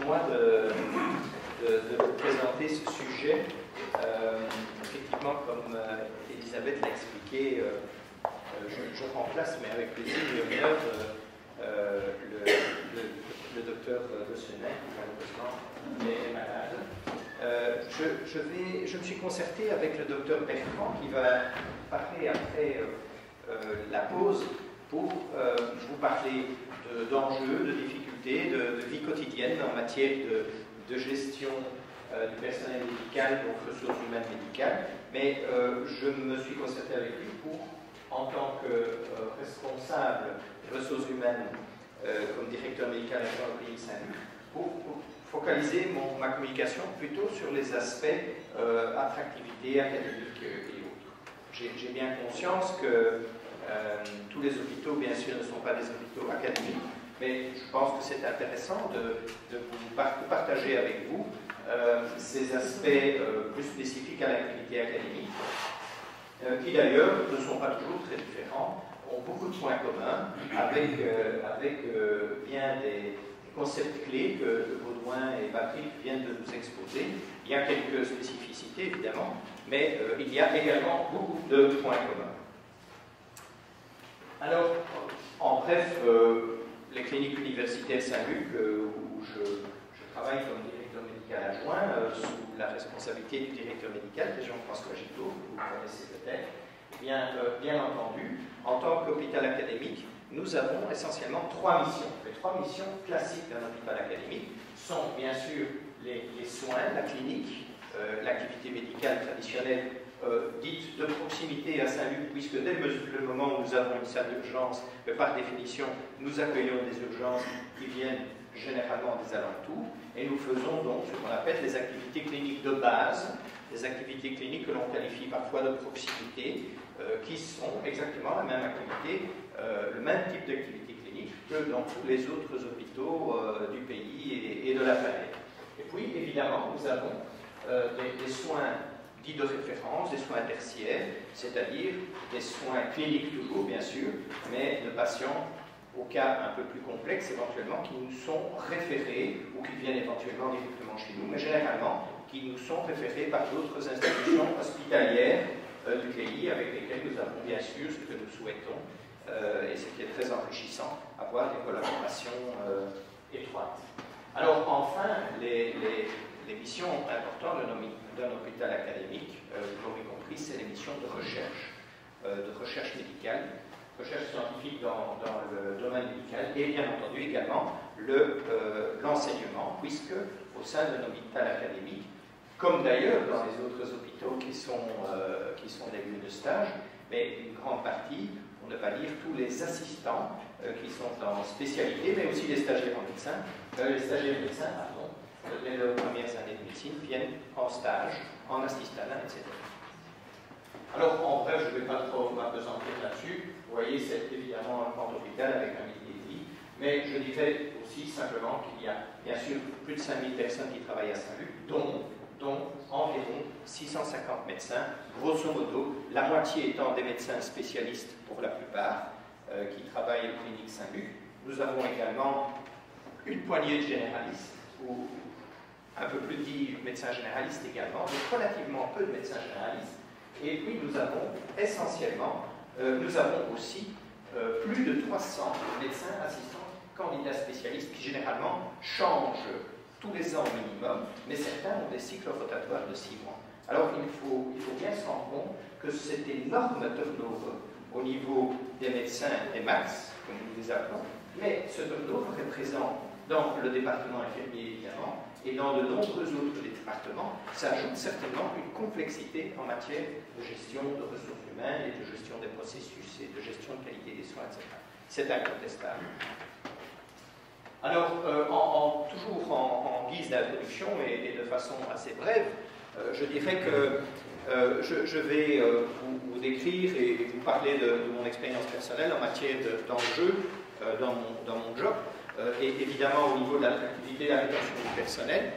moi de vous présenter ce sujet. Effectivement, comme Elisabeth l'a expliqué, je remplace, mais avec plaisir et honneur, le docteur Gosselin, qui malheureusement est malade. Je me suis concerté avec le docteur Bertrand, qui va parler après la pause pour vous parler d'enjeux, de difficultés, de vie quotidienne en matière de gestion du personnel médical, donc ressources humaines médicales. Mais je me suis concerté avec lui pour, en tant que responsable des ressources humaines comme directeur médical adjoint au clinique Saint-Luc, pour focaliser ma communication plutôt sur les aspects attractivité académique et autres. J'ai bien conscience que tous les hôpitaux, bien sûr, ne sont pas des hôpitaux académiques, mais je pense que c'est intéressant de partager avec vous ces aspects plus spécifiques à l'activité académique, qui d'ailleurs ne sont pas toujours très différents, ont beaucoup de points communs avec bien des concepts clés que Baudouin et Patrick viennent de nous exposer. Il y a quelques spécificités, évidemment, mais il y a également beaucoup de points communs. Alors, en bref, les cliniques universitaires Saint-Luc, où je travaille comme directeur médical adjoint, sous la responsabilité du directeur médical, qui est Jean-François Gittot, que vous connaissez peut-être, bien entendu, en tant qu'hôpital académique, nous avons essentiellement trois missions. Les trois missions classiques d'un hôpital académique sont bien sûr les soins, la clinique, l'activité médicale traditionnelle dite de proximité à Saint-Luc, puisque dès le moment où nous avons une salle d'urgence, par définition, nous accueillons des urgences qui viennent généralement des alentours, et nous faisons donc ce qu'on appelle des activités cliniques de base, des activités cliniques que l'on qualifie parfois de proximité, qui sont exactement la même activité, le même type d'activité clinique que dans tous les autres hôpitaux du pays et de la planète. Et puis, évidemment, nous avons des soins dits de référence, des soins tertiaires, c'est-à-dire des soins cliniques toujours, bien sûr, mais de patients au cas un peu plus complexes, éventuellement, qui nous sont référés, ou qui viennent éventuellement directement chez nous, mais généralement, qui nous sont référés par d'autres institutions hospitalières du pays, avec lesquelles nous avons bien sûr ce que nous souhaitons, et ce qui est très enrichissant, avoir des collaborations étroites. Alors, enfin, les missions importantes d'un hôpital académique, vous l'aurez compris, c'est les missions de recherche médicale, recherche scientifique dans le domaine médical, et bien entendu également l'enseignement, puisque au sein d'un hôpital académique, comme d'ailleurs dans les autres hôpitaux qui sont des lieux de stage, mais une grande partie, pour ne pas dire tous les assistants qui sont en spécialité, mais aussi les stagiaires en médecine, dès leurs premières années de médecine, viennent en stage, en assistanat, etc. Alors, en bref, je ne vais pas trop m'apesantir là-dessus. Vous voyez, c'est évidemment un grand hôpital avec un millier de lits, mais je dirais aussi simplement qu'il y a bien sûr plus de 5000 personnes qui travaillent à Saint-Luc, dont environ 650 médecins, grosso modo, la moitié étant des médecins spécialistes pour la plupart, qui travaillent aux cliniques Saint-Luc. Nous avons également une poignée de généralistes, ou un peu plus de 10 médecins généralistes également, mais relativement peu de médecins généralistes. Et puis nous avons essentiellement, nous avons aussi plus de 300 médecins assistants candidats spécialistes qui généralement changent tous les ans minimum, mais certains ont des cycles rotatoires de 6 mois. Alors il faut bien se rendre compte que cet énorme turnover au niveau des médecins et max, comme nous les appelons, mais ce turnover est présent dans le département infirmier évidemment, et dans de nombreux autres départements, ça ajoute certainement une complexité en matière de gestion de ressources humaines et de gestion des processus et de gestion de qualité des soins, etc. C'est incontestable. Alors, toujours en guise d'introduction et de façon assez brève, je dirais que je vais vous décrire et vous parler de mon expérience personnelle en matière d'enjeux dans mon job. Et évidemment au niveau de l'attractivité et la rétention du personnel.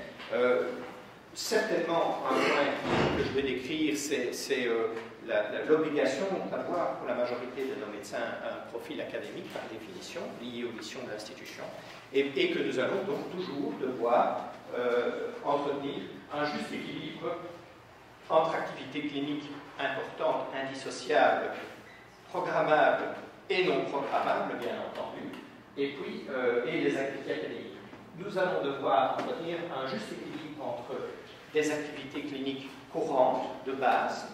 Certainement, un point que je vais décrire, c'est l'obligation d'avoir pour la majorité de nos médecins un profil académique par définition, lié aux missions de l'institution, et que nous allons donc toujours devoir devoir entretenir un juste équilibre entre activités cliniques importantes, indissociables, programmables et non programmables, bien entendu, et puis les activités académiques. Nous allons devoir entretenir un juste équilibre entre des activités cliniques courantes, de base,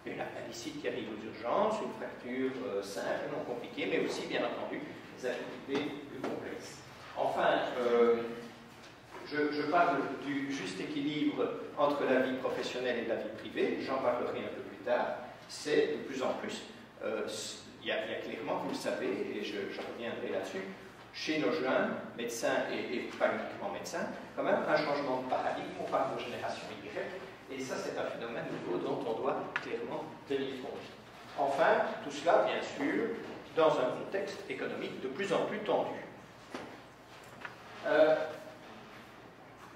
une appendicite qui arrive aux urgences, une fracture simple, non compliquée, mais aussi, bien entendu, des activités plus complexes. Enfin, je parle du juste équilibre entre la vie professionnelle et la vie privée, j'en parlerai un peu plus tard. C'est de plus en plus, il y a clairement, vous le savez, et je reviendrai là-dessus, chez nos jeunes médecins et pas uniquement médecins, quand même un changement de paradigme. On parle de génération Y, et ça c'est un phénomène nouveau dont on doit clairement tenir compte. Enfin, tout cela, bien sûr, dans un contexte économique de plus en plus tendu.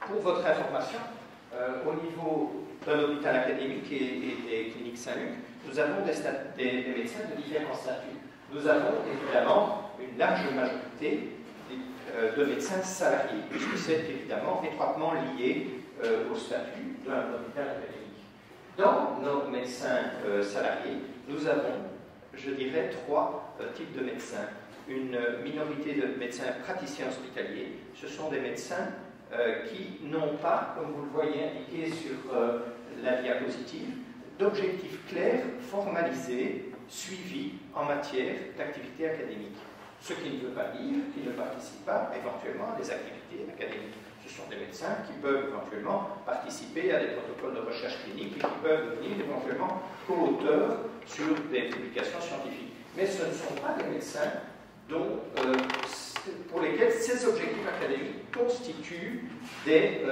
Pour votre information, au niveau d'un hôpital académique et des cliniques Saint-Luc, nous avons des médecins de différents statuts. Nous avons évidemment une large majorité de médecins salariés, puisque c'est évidemment étroitement lié au statut d'un hôpital académique. Dans nos médecins salariés, nous avons, je dirais, trois types de médecins. Une minorité de médecins praticiens hospitaliers, ce sont des médecins qui n'ont pas, comme vous le voyez indiqué sur la diapositive, d'objectifs clairs, formalisés, suivis en matière d'activité académique. Ce qui ne veut pas dire qu'ils ne participent pas éventuellement à des activités académiques. Ce sont des médecins qui peuvent éventuellement participer à des protocoles de recherche clinique et qui peuvent devenir éventuellement co-auteurs sur des publications scientifiques. Mais ce ne sont pas des médecins pour lesquels ces objectifs académiques constituent des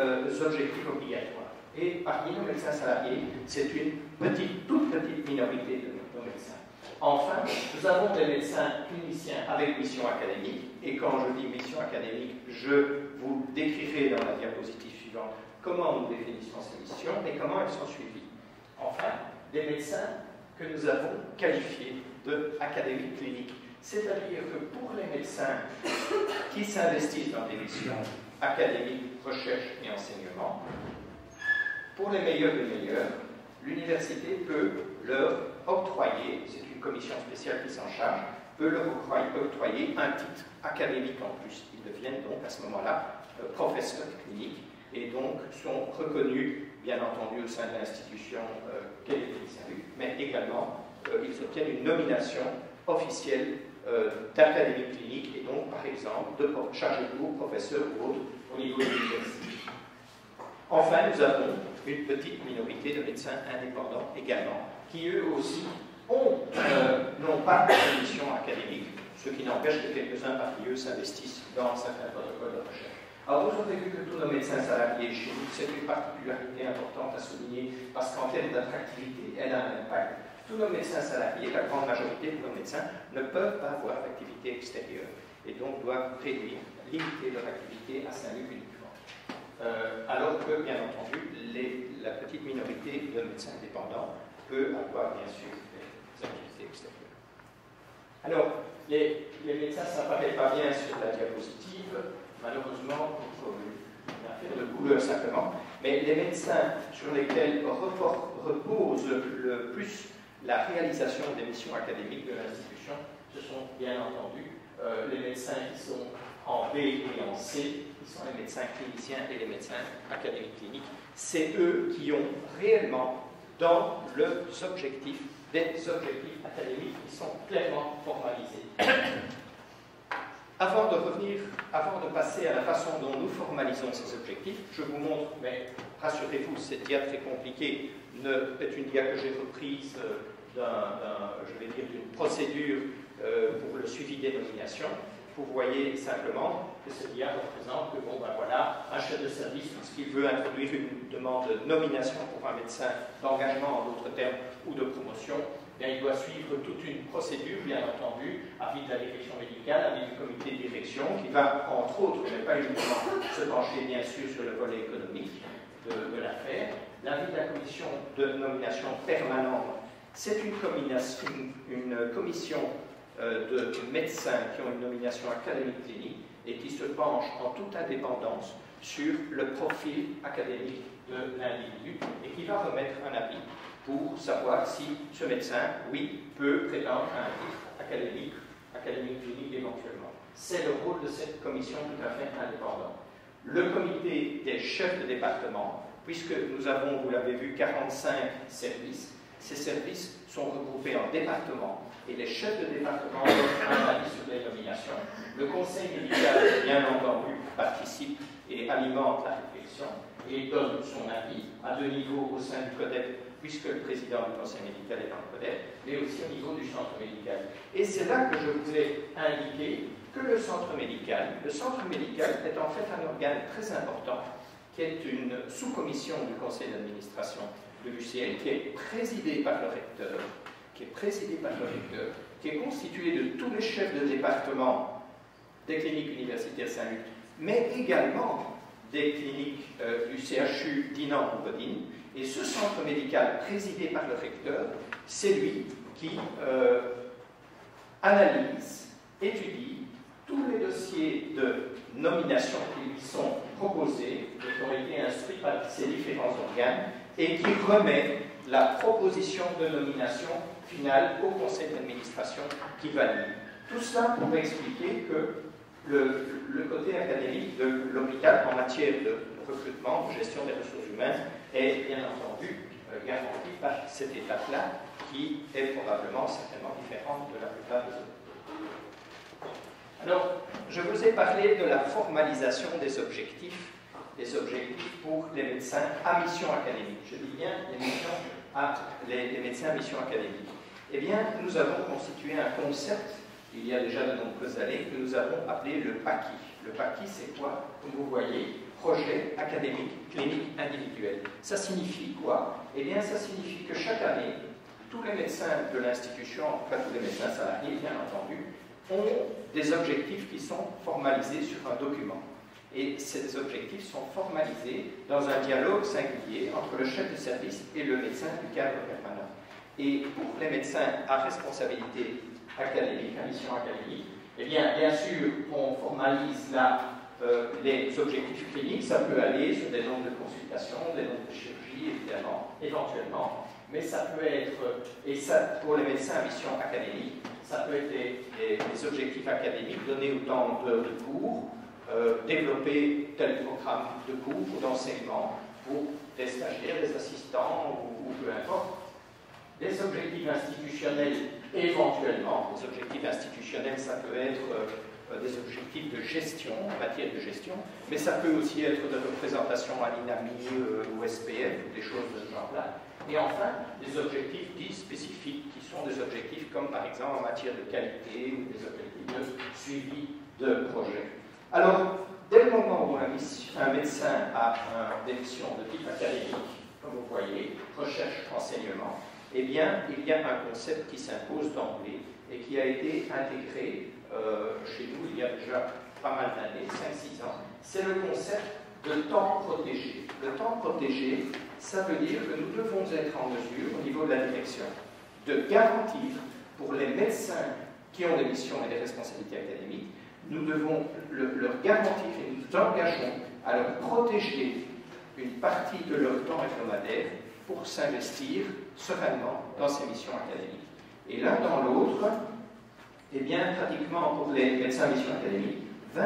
objectifs obligatoires. Et parmi nos médecins salariés, c'est une toute petite minorité de nos médecins. Enfin, nous avons des médecins cliniciens avec mission académique, et quand je dis mission académique, je vous décrirai dans la diapositive suivante comment nous définissons ces missions et comment elles sont suivies. Enfin, des médecins que nous avons qualifiés d'académiques cliniques. C'est-à-dire que pour les médecins qui s'investissent dans des missions académiques, recherche et enseignement, pour les meilleurs des meilleurs, l'université peut leur octroyer, c'est une commission spéciale qui s'en charge, peut leur octroyer un titre académique en plus. Ils deviennent donc à ce moment-là professeurs cliniques et donc sont reconnus, bien entendu, au sein de l'institution qu'est l'École Saint-Luc, mais également ils obtiennent une nomination officielle d'académie clinique et donc, par exemple, de chargé de cours, professeur ou autre au niveau de l'université. Enfin, nous avons une petite minorité de médecins indépendants également, qui eux aussi n'ont pas de mission académique, ce qui n'empêche que quelques-uns parmi eux s'investissent dans certains protocoles de recherche. Alors, vous avez vu que tous nos médecins salariés chez nous, c'est une particularité importante à souligner, parce qu'en termes d'attractivité, elle a un impact. Tous nos médecins salariés, la grande majorité de nos médecins, ne peuvent pas avoir d'activité extérieure, et donc doivent réduire, limiter leur activité à Saint-Luc uniquement. Alors que, bien entendu, la petite minorité de médecins indépendants peut avoir, bien sûr, des activités extérieures. Alors, les médecins, ça n'apparaît pas bien sur la diapositive, malheureusement, pour une affaire de couleur simplement, mais les médecins sur lesquels repose le plus la réalisation des missions académiques de l'institution, ce sont bien entendu les médecins qui sont en B et en C, qui sont les médecins cliniciens et les médecins académiques cliniques. C'est eux qui ont réellement dans leurs objectifs des objectifs académiques qui sont clairement formalisés. Avant de passer à la façon dont nous formalisons ces objectifs, je vous montre, mais rassurez-vous, cette dia très compliquée est une dia que j'ai reprise d'une procédure pour le suivi des nominations. Vous voyez simplement que cette dia représente que, bon, ben voilà, un chef de service, lorsqu'il veut introduire une demande de nomination pour un médecin d'engagement, en d'autres termes, ou de promotion, bien, il doit suivre toute une procédure, bien entendu, avis de la direction médicale, avis du comité de direction, qui va, entre autres, mais pas uniquement, se pencher, bien sûr, sur le volet économique de l'affaire. L'avis de la commission de nomination permanente, c'est une commission de médecins qui ont une nomination académique clinique et qui se penche en toute indépendance sur le profil académique de l'individu et qui va remettre un avis pour savoir si ce médecin, oui, peut prétendre à un titre académique clinique éventuellement. C'est le rôle de cette commission tout à fait indépendante. Le comité des chefs de département, puisque nous avons, vous l'avez vu, 45 services, ces services sont regroupés en départements et les chefs de département donnent un avis sur les nominations. Le conseil médical, bien entendu, participe et alimente la réflexion et donne son avis à deux niveaux au sein du CODEP, puisque le président du conseil médical est dans le CODEP, mais aussi au niveau du centre médical. Et c'est là que je voulais indiquer que le centre médical est en fait un organe très important, qui est une sous-commission du conseil d'administration de l'UCL, qui est présidée par le recteur, qui est constituée de tous les chefs de département des cliniques universitaires Saint-Luc, mais également des cliniques du CHU d'Inan-Bodine. Et ce centre médical présidé par le recteur, c'est lui qui analyse, étudie tous les dossiers de nomination qui lui sont proposés, qui ont été instruits par ces différents organes, et qui remet la proposition de nomination finale au conseil d'administration qui valide. Tout cela pour expliquer que le côté académique de l'hôpital en matière de recrutement, de gestion des ressources humaines, est bien entendu garanti par cette étape-là, qui est probablement certainement différente de la plupart des autres. Alors, je vous ai parlé de la formalisation des objectifs pour les médecins à mission académique. Je dis bien les médecins à mission académique. Eh bien, nous avons constitué un concept, il y a déjà de nombreuses années, que nous avons appelé le PACI. Le PACI, c'est quoi? Comme vous voyez, projet académique clinique individuel. Ça signifie quoi? Eh bien, ça signifie que chaque année, tous les médecins de l'institution, en tout cas tous les médecins salariés, bien entendu, ont des objectifs qui sont formalisés sur un document. Et ces objectifs sont formalisés dans un dialogue singulier entre le chef de service et le médecin du cadre permanent. Et pour les médecins à responsabilité académique, à mission académique, eh bien sûr, on formalise là les objectifs cliniques. Ça peut aller sur des nombres de consultations, des nombres de chirurgies, évidemment, éventuellement, mais ça peut être, et ça, pour les médecins à mission académique, ça peut être des objectifs académiques, donner autant d'heures de cours, développer tel programme de cours ou d'enseignement pour des stagiaires, des assistants ou peu importe. Des objectifs institutionnels éventuellement. Les objectifs institutionnels, ça peut être des objectifs de gestion, en matière de gestion, mais ça peut aussi être de représentation à l'INAMI ou SPF, ou des choses de ce genre-là. Et enfin, des objectifs dits spécifiques, qui sont des objectifs comme par exemple en matière de qualité ou des objectifs de suivi de projet. Alors, dès le moment où un médecin a une mission de type académique, comme vous voyez, recherche, enseignement, eh bien, il y a un concept qui s'impose d'emblée et qui a été intégré chez nous il y a déjà pas mal d'années, 5-6 ans. C'est le concept de temps protégé. Le temps protégé, ça veut dire que nous devons être en mesure, au niveau de la direction, de garantir pour les médecins qui ont des missions et des responsabilités académiques, nous devons leur garantir et nous engageons à leur protéger une partie de leur temps hebdomadaire pour s'investir sereinement dans ces missions académiques. Et l'un dans l'autre, eh bien, pratiquement pour les médecins à mission académique, 20%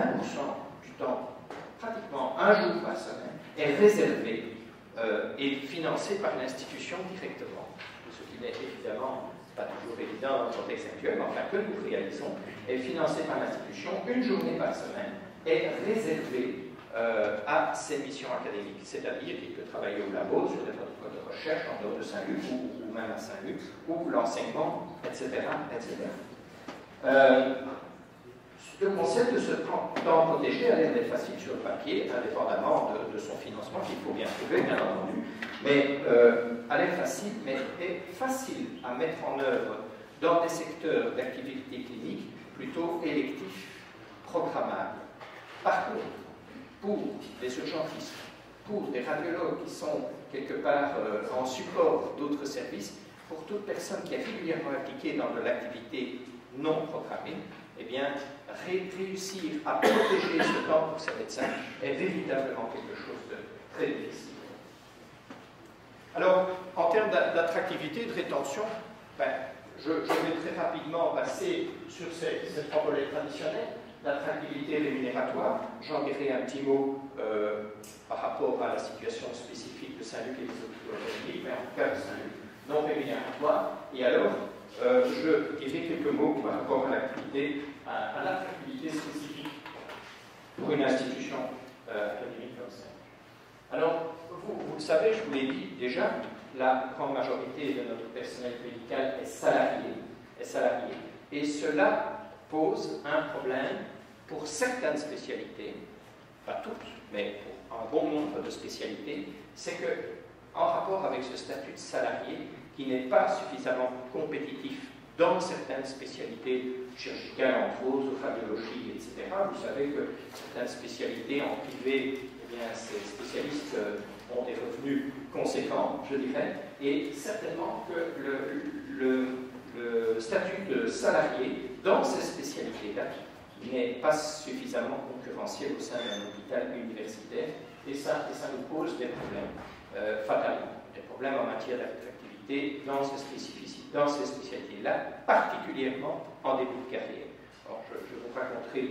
du temps, pratiquement un jour par semaine, est réservé et financé par l'institution directement. Ce qui n'est évidemment pas toujours évident dans le contexte actuel, mais enfin que nous réalisons, est financé par l'institution, une journée par semaine, est réservée à ces missions académiques, c'est-à-dire qu'il peut travailler au labo sur des protocoles de recherche en dehors de Saint-Luc ou même à Saint-Luc, ou l'enseignement, etc. Le concept de ce temps protégé a l'air d'être facile sur le papier, indépendamment de son financement qu'il faut bien trouver, bien entendu, mais a l'air facile, mais est facile à mettre en œuvre dans des secteurs d'activité clinique plutôt électifs, programmables. Par contre, pour des urgentistes, pour des radiologues qui sont quelque part en support d'autres services, pour toute personne qui est régulièrement impliquée dans de l'activité non programmée, eh bien, réussir à protéger ce temps pour ces médecins est véritablement quelque chose de très difficile. Alors, en termes d'attractivité, de rétention, ben, je vais très rapidement passer sur ces trois volets traditionnels. L'attractivité rémunératoire, j'en dirai un petit mot par rapport à la situation spécifique de Saint-Luc et des hôpitaux académiques, mais en tout cas de Saint-Luc non rémunératoire. Et alors, je dirai quelques mots par rapport à l'attractivité spécifique pour une institution académique comme ça. Alors, vous le savez, je vous l'ai dit déjà, la grande majorité de notre personnel médical est salarié. Et cela pose un problème pour certaines spécialités, pas toutes, mais pour un bon nombre de spécialités, c'est que, en rapport avec ce statut de salarié, qui n'est pas suffisamment compétitif dans certaines spécialités chirurgicales, entre autres, radiologie, etc. Vous savez que certaines spécialités en privé, eh bien, ces spécialistes ont des revenus conséquents, je dirais, et certainement que le statut de salarié dans ces spécialités-là n'est pas suffisamment concurrentiel au sein d'un hôpital universitaire, et ça nous pose des problèmes fatalement, des problèmes en matière d'attractivité dans ces spécialités-là, particulièrement en début de carrière. Alors, je vais vous raconter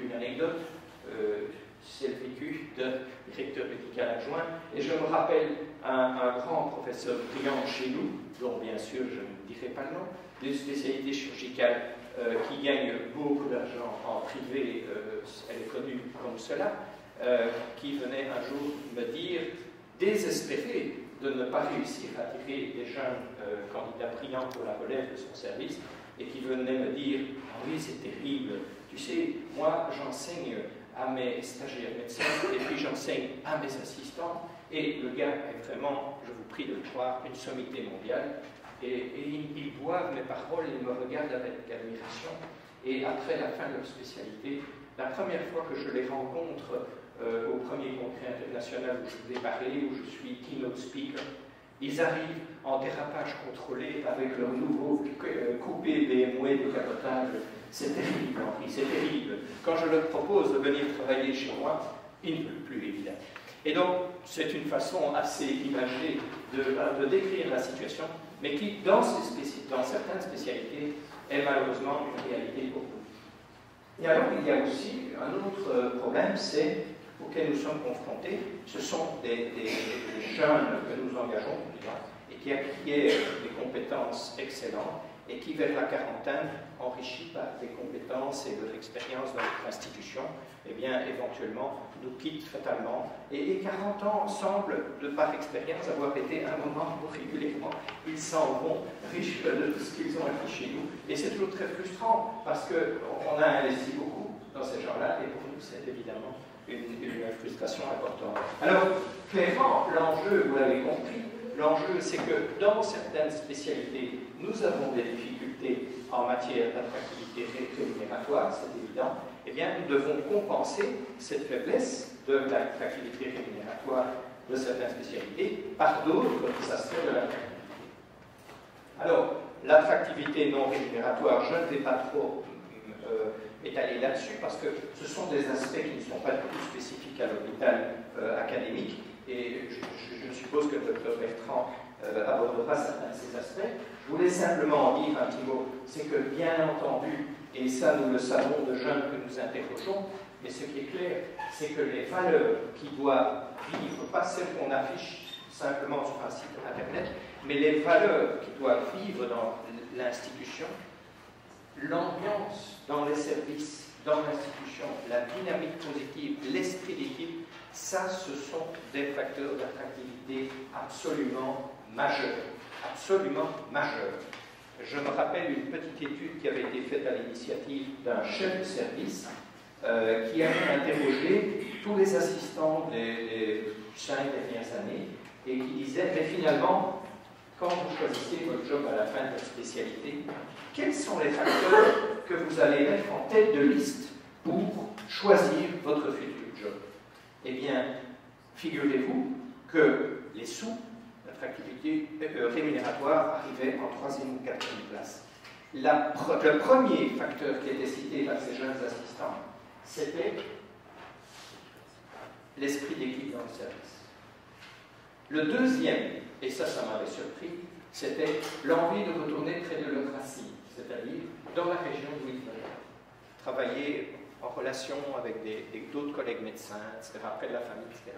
une anecdote. C'est le vécu de directeur médical adjoint, et je me rappelle un grand professeur brillant chez nous, dont bien sûr je ne dirai pas le nom, d'une spécialité chirurgicale qui gagne beaucoup d'argent en privé, elle est connue comme cela, qui venait un jour me dire, désespéré de ne pas réussir à attirer des jeunes candidats brillants pour la relève de son service, et qui venait me dire, ah oui, c'est terrible, tu sais, moi j'enseigne à mes stagiaires médecins, et puis j'enseigne à mes assistants, et le gars est vraiment, je vous prie de le croire, une sommité mondiale, et ils boivent mes paroles, ils me regardent avec admiration, et après la fin de leur spécialité, la première fois que je les rencontre au premier congrès international où je vous ai parlé, où je suis keynote speaker, ils arrivent en dérapage contrôlé avec leur nouveau coupé BMW décapotable. C'est terrible, Henri, c'est terrible. Quand je leur propose de venir travailler chez moi, ils ne veulent plus, évidemment. Et donc, c'est une façon assez imagée de décrire la situation, mais qui, dans certaines spécialités, est malheureusement une réalité pour nous. Et alors, il y a aussi un autre problème, c'est auquel nous sommes confrontés, ce sont des jeunes que nous engageons, et qui acquièrent des compétences excellentes, et qui, vers la quarantaine, enrichis par des compétences et de l'expérience dans notre institution, eh bien, éventuellement, nous quittent fatalement. Et 40 ans semblent, de par expérience, avoir été un moment où régulièrement, ils s'en vont riches de tout ce qu'ils ont acquis chez nous. Et c'est toujours très frustrant, parce qu'on a investi beaucoup dans ces gens-là, et pour nous, c'est évidemment une frustration importante. Alors, clairement, l'enjeu, vous l'avez compris, l'enjeu, c'est que dans certaines spécialités, nous avons des difficultés en matière d'attractivité rémunératoire, c'est évident. Eh bien, nous devons compenser cette faiblesse de l'attractivité rémunératoire de certaines spécialités par d'autres aspects de l'attractivité. Alors, l'attractivité non rémunératoire, je ne vais pas trop m'étaler là-dessus parce que ce sont des aspects qui ne sont pas du tout spécifiques à l'hôpital académique. Et je suppose que le Dr Bertrand abordera certains de ces aspects. Je voulais simplement en dire un petit mot. C'est que, bien entendu, et ça nous le savons de jeunes que nous interrogeons, mais ce qui est clair, c'est que les valeurs qui doivent vivre, pas celles qu'on affiche simplement sur un site internet, mais les valeurs qui doivent vivre dans l'institution, l'ambiance dans les services, dans l'institution, la dynamique positive, l'esprit d'équipe, ça, ce sont des facteurs d'attractivité absolument majeurs. Absolument majeurs. Je me rappelle une petite étude qui avait été faite à l'initiative d'un chef de service qui avait interrogé tous les assistants des 5 dernières années et qui disait, mais finalement, quand vous choisissez votre job à la fin de votre spécialité, quels sont les facteurs que vous allez mettre en tête de liste pour choisir votre futur job? Eh bien, figurez-vous que les sous, l'attractivité rémunératoire, arrivaient en 3e ou 4e place. Le premier facteur qui était cité par ces jeunes assistants, c'était l'esprit d'équipe dans le service. Le deuxième, et ça m'avait surpris, c'était l'envie de retourner près de leurs racines, c'est-à-dire dans la région d'où ils venaient, travailler en relation avec d'autres collègues médecins, etc., près de la famille, etc.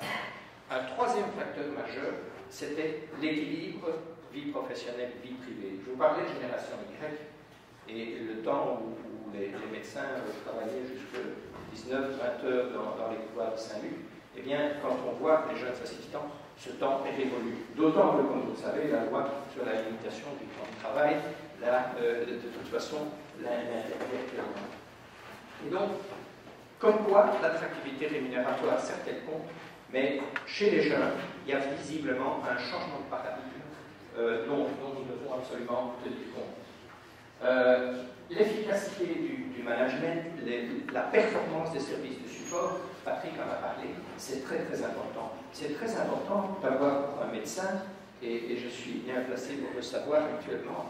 Un troisième facteur majeur, c'était l'équilibre vie professionnelle, vie privée. Je vous parlais de génération Y, et le temps où les médecins travaillaient jusqu'à 19-20 heures dans les couloirs de Saint-Luc, eh bien, quand on voit les jeunes assistants, ce temps est révolu. D'autant que, comme vous le savez, la loi sur la limitation du temps de travail, là, de toute façon, l'interdit. Et donc, comme quoi, l'attractivité rémunératoire, certes, elle compte, mais chez les jeunes, il y a visiblement un changement de paradigme dont nous devons absolument tenir compte. L'efficacité du management, la performance des services de support, Patrick en a parlé, c'est très très important. C'est très important d'avoir un médecin, et je suis bien placé pour le savoir actuellement,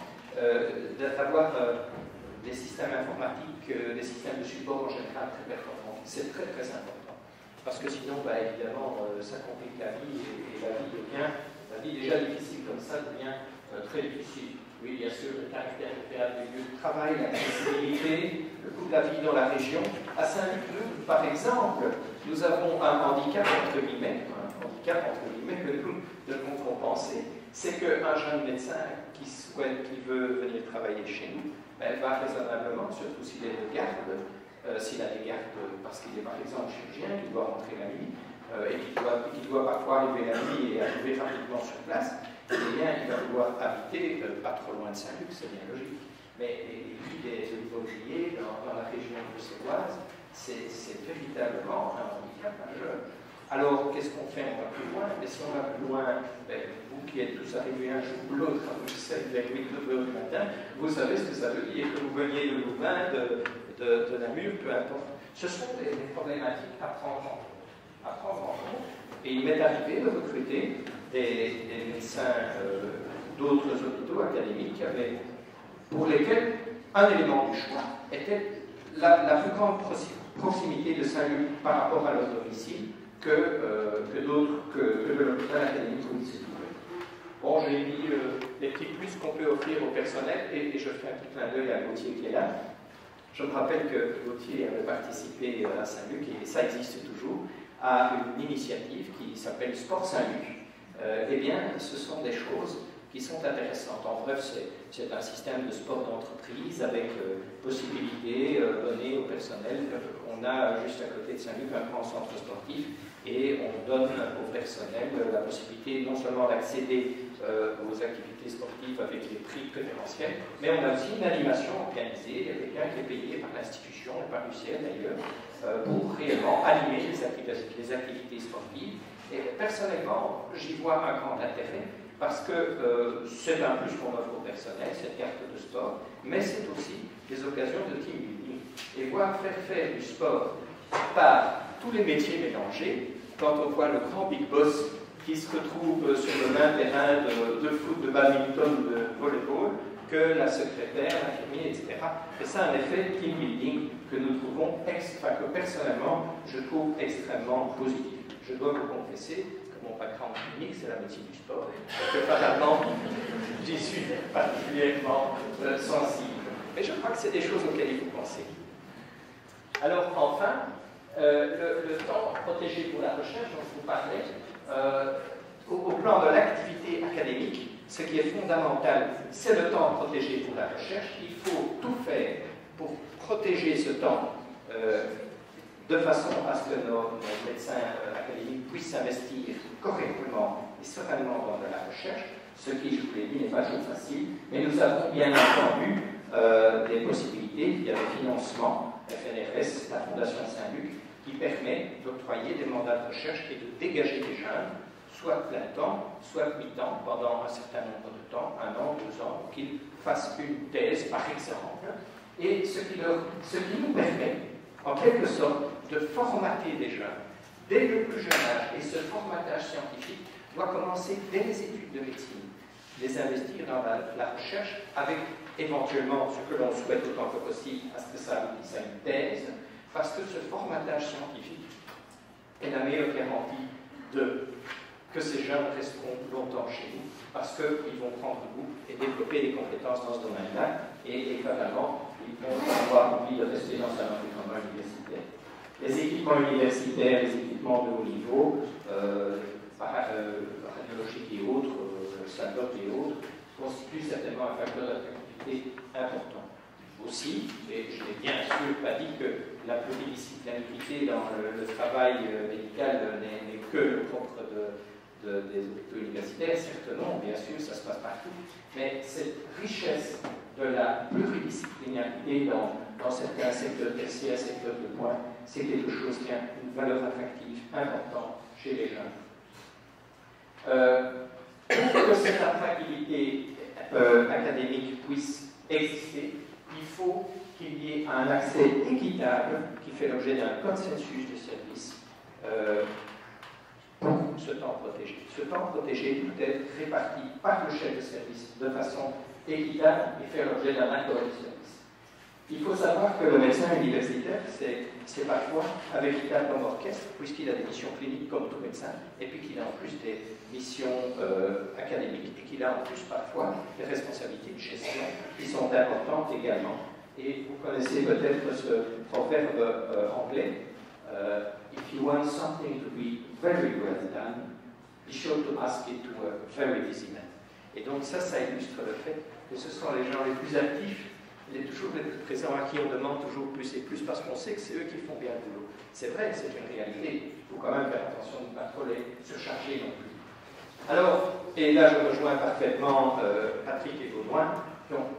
d'avoir des systèmes informatiques, des systèmes de support en général très performants. C'est très très important. Parce que sinon, évidemment, ça complique la vie, et la vie déjà difficile comme ça devient très difficile. Oui, bien sûr, le caractère opéral du lieu de travail, l'accessibilité, le coût de la vie dans la région. À Saint-Luc, par exemple, nous avons un handicap, entre guillemets, que nous devons compenser. C'est qu'un jeune médecin qui veut venir travailler chez nous, va raisonnablement, surtout s'il est de garde, s'il a des gardes parce qu'il est par exemple chirurgien, qui doit rentrer la nuit, et qui doit parfois arriver la nuit et arriver rapidement sur place, eh bien, il va vouloir habiter pas trop loin de Saint-Luc, c'est bien logique. Mais les vies des ouvriers dans la région bruxelloise, c'est véritablement un handicap majeur. Alors, qu'est-ce qu'on fait? On va plus loin. Et si on va plus loin, vous qui êtes tous arrivés un jour ou l'autre à Bruxelles vers 8-9 heures du matin, vous savez ce que ça veut dire, que vous veniez de Louvain, de Namur, peu importe. Ce sont des problématiques à prendre en compte. Et il m'est arrivé de recruter des médecins d'autres hôpitaux académiques pour lesquels un élément du choix était la plus grande proximité de Saint-Luc par rapport à leur domicile que de l'hôpital académique où ils se trouvaient. Bon, j'ai mis les petits plus qu'on peut offrir au personnel et je fais un petit clin d'œil à Gauthier qui est là. Je me rappelle que Gauthier avait participé à Saint-Luc, et ça existe toujours, à une initiative qui s'appelle Sport Saint-Luc. Eh bien, ce sont des choses qui sont intéressantes. En bref, c'est un système de sport d'entreprise avec possibilité donnée au personnel. On a juste à côté de Saint-Luc un grand centre sportif et on donne au personnel la possibilité non seulement d'accéder aux activités sportives avec des prix préférentiels, mais on a aussi une animation organisée. Il y a quelqu'un qui est payé par l'institution, par l'UCL d'ailleurs, pour réellement animer les activités sportives. Et personnellement, j'y vois un grand intérêt parce que c'est un plus qu'on offre au personnel, cette carte de sport, mais c'est aussi des occasions de team building. Et voir faire du sport par tous les métiers mélangés, quand on voit le grand big boss qui se retrouve sur le même terrain de foot, de badminton, de volleyball, que la secrétaire, l'infirmier, etc. Et ça a un effet team building que nous trouvons, que personnellement, je trouve extrêmement positif. Je dois vous confesser que mon background clinique, c'est la médecine du sport, et que apparemment, j'y suis particulièrement sensible. Mais je crois que c'est des choses auxquelles il faut penser. Alors, enfin, le temps protégé pour la recherche dont je vous parlais, au plan de l'activité académique, ce qui est fondamental, c'est le temps protégé pour la recherche. Il faut tout faire pour protéger ce temps de façon à ce que nos médecins académiques puissent s'investir correctement et sereinement dans de la recherche, ce qui, je vous l'ai dit, n'est pas toujours facile, mais nous avons bien entendu des possibilités. Il y a des financements, FNRS, la Fondation Saint-Luc, qui permet d'octroyer des mandats de recherche et de dégager des jeunes, soit plein temps, soit mi-temps, pendant un certain nombre de temps, 1 an, 2 ans, pour qu'ils fassent une thèse, par exemple, et ce qui nous permet, en quelque sorte, de formater des jeunes dès le plus jeune âge. Et ce formatage scientifique doit commencer dès les études de médecine, les investir dans la recherche avec éventuellement, ce que l'on souhaite autant que possible, à ce que ça aboutisse à une thèse, parce que ce formatage scientifique est la meilleure garantie que ces jeunes resteront longtemps chez nous, parce qu'ils vont prendre goût et développer des compétences dans ce domaine-là, et fatalement, ils vont avoir envie de rester dans un environnement universitaire. Les équipements universitaires, les équipements de haut niveau, radiologiques et autres, SADOC et autres, constituent certainement un facteur d'attractivité important. Aussi, et je n'ai bien sûr pas dit que la pluridisciplinarité dans le travail médical n'est que le propre des hôpitaux universitaires, certes non, bien sûr, ça se passe partout, mais cette richesse de la pluridisciplinarité dans certains secteurs tertiaires, secteurs de pointe, c'est quelque chose qui a une valeur attractive importante chez les jeunes. Pour que cette attractivité académique puisse exister, il faut qu'il y ait un accès équitable qui fait l'objet d'un consensus de service pour ce temps protégé. Ce temps protégé doit être réparti par le chef de service de façon équitable et faire l'objet d'un accord de service. Il faut savoir que le médecin universitaire, c'est parfois avec équitable comme orchestre, puisqu'il a des missions cliniques comme tout médecin, et puis qu'il a en plus des missions académiques, et qu'il a en plus parfois des responsabilités de gestion qui sont importantes également. Et vous connaissez peut-être ce proverbe anglais, if you want something to be very well done, be sure to ask it to a very busy man. Et donc ça illustre le fait que ce sont les gens les plus actifs, toujours les plus présents, à qui on demande toujours plus et plus, parce qu'on sait que c'est eux qui font bien le boulot. C'est vrai, c'est une réalité. Il faut quand même faire attention de ne pas trop les surcharger non plus. Alors, et là je rejoins parfaitement Patrick et Baudouin, qui ont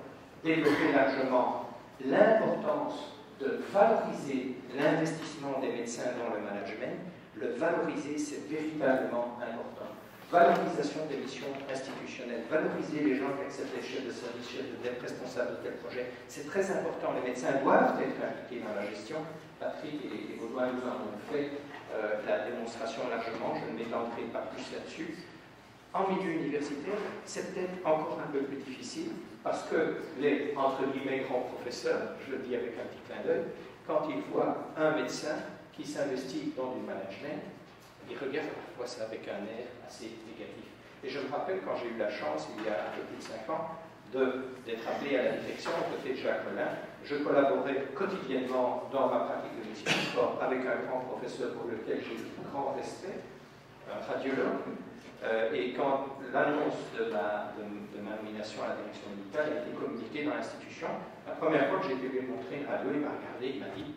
développé largement l'importance de valoriser l'investissement des médecins dans le management. Le valoriser, c'est véritablement important. Valorisation des missions institutionnelles, valoriser les gens qui acceptent les chefs de service, d'être responsables de tel projet, c'est très important. Les médecins doivent être impliqués dans la gestion. Patrick et Baudouin nous en ont fait la démonstration largement, je ne m'étendrai pas plus là-dessus. En milieu universitaire, c'est peut-être encore un peu plus difficile, parce que les, entre guillemets, grands professeurs, je le dis avec un petit clin d'œil, quand ils voient un médecin qui s'investit dans du management, ils regardent parfois ça avec un air assez négatif. Et je me rappelle quand j'ai eu la chance, il y a un peu plus de 5 ans, d'être appelé à la direction aux côtés de Jacques Melin. Je collaborais quotidiennement dans ma pratique de médecine du sport avec un grand professeur pour lequel j'ai eu un grand respect, un radiologue. Et quand l'annonce de ma nomination à la direction médicale a été communiquée dans l'institution, la première fois que j'ai pu lui montrer une radio, il m'a regardé, il m'a dit,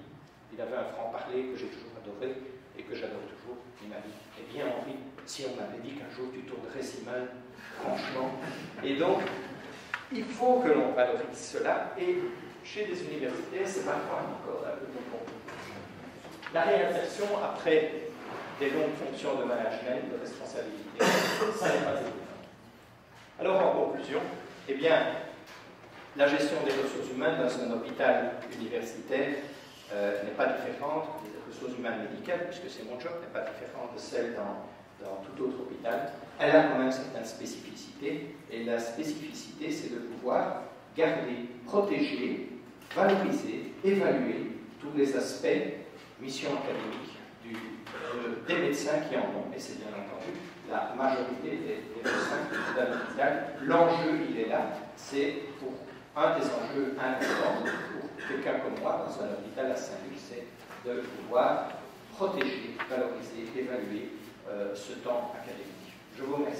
il avait un franc-parler que j'ai toujours adoré et que j'adore toujours, il m'a dit, eh bien Henri, si on m'avait dit qu'un jour tu tournerais si mal, franchement. Et donc, il faut que l'on valorise cela, et chez les universités, c'est parfois encore un peu plus compliqué. La réinsertion après des longues fonctions de management, de responsabilité, ça n'est pas évident. Alors, en conclusion, eh bien, la gestion des ressources humaines dans un hôpital universitaire n'est pas différente des ressources humaines médicales, puisque c'est mon job, n'est pas différente de celle dans tout autre hôpital. Elle a quand même certaines spécificités, et la spécificité, c'est de pouvoir garder, protéger, valoriser, évaluer tous les aspects, mission académique, des médecins qui en ont, et c'est bien entendu la majorité des médecins d'un hôpital. L'enjeu, il est là, c'est pour un des enjeux importants pour quelqu'un comme moi dans un hôpital à Saint-Luc, c'est de pouvoir protéger, valoriser, évaluer ce temps académique. Je vous remercie.